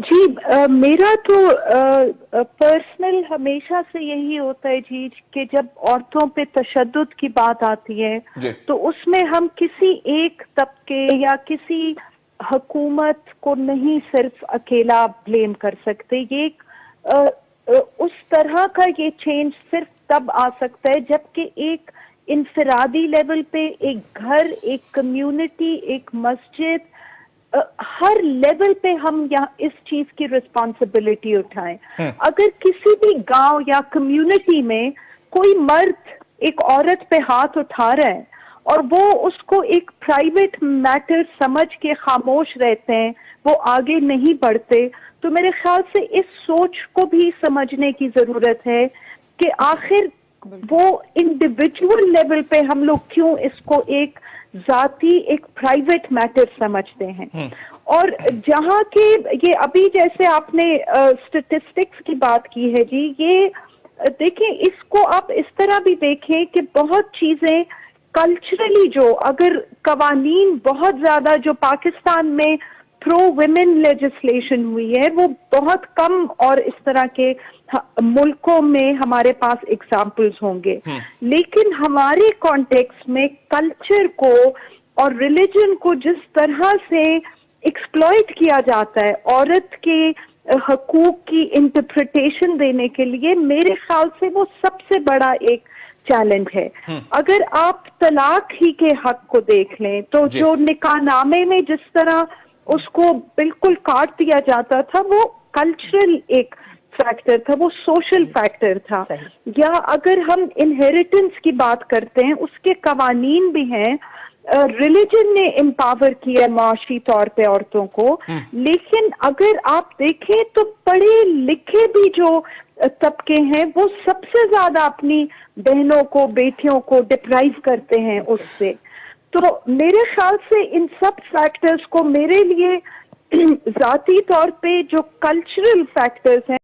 جی میرا تو پرسنل ہمیشہ سے یہی ہوتا ہے جی کہ جب عورتوں پہ تشدد کی بات آتی ہے جی تو اس میں ہم کسی ایک طبقے یا کسی حکومت کو نہیں صرف اکیلا بلیم کر سکتے. اس طرح کا یہ چینج صرف تب آ سکتا ہے جبکہ ایک انفرادی لیول پہ ایک گھر، ایک کمیونٹی، ایک مسجد، ہر لیول پہ ہم یہاں اس چیز کی رسپانسبلٹی اٹھائیں. اگر کسی بھی گاؤں یا کمیونٹی میں کوئی مرد ایک عورت پہ ہاتھ اٹھا رہا ہے اور وہ اس کو ایک پرائیویٹ میٹر سمجھ کے خاموش رہتے ہیں، وہ آگے نہیں بڑھتے، تو میرے خیال سے اس سوچ کو بھی سمجھنے کی ضرورت ہے کہ آخر وہ انڈیویجول لیول پہ ہم لوگ کیوں اس کو ایک ذاتی، ایک پرائیویٹ میٹر سمجھتے ہیں. اور جہاں کے یہ ابھی جیسے آپ نے اسٹیٹسٹکس کی بات کی ہے جی، یہ دیکھیں اس کو آپ اس طرح بھی دیکھیں کہ بہت چیزیں کلچرلی جو اگر قوانین بہت زیادہ جو پاکستان میں پرو ویمن لیجسلیشن ہوئی ہے وہ بہت کم اور اس طرح کے ملکوں میں ہمارے پاس ایگزامپلز ہوں گے، لیکن ہمارے کانٹیکس میں کلچر کو اور ریلیجن کو جس طرح سے ایکسپلوئٹ کیا جاتا ہے عورت کے حقوق کی انٹرپریٹیشن دینے کے لیے، میرے خیال سے وہ سب سے بڑا ایک چیلنج ہے. اگر آپ طلاق ہی کے حق کو دیکھ لیں تو جو نکاح نامے میں جس طرح اس کو بالکل کاٹ دیا جاتا تھا وہ کلچرل ایک فیکٹر تھا، وہ سوشل فیکٹر تھا. یا اگر ہم انہیریٹنس کی بات کرتے ہیں اس کے قوانین بھی ہیں، ریلیجن نے امپاور کیا معاشی طور پہ عورتوں کو، لیکن اگر آپ دیکھیں تو پڑھے لکھے بھی جو طبقے ہیں وہ سب سے زیادہ اپنی بہنوں کو، بیٹیوں کو ڈپرائیو کرتے ہیں اس سے. تو میرے خیال سے ان سب فیکٹرز کو میرے لیے ذاتی طور پہ جو کلچرل فیکٹرز ہیں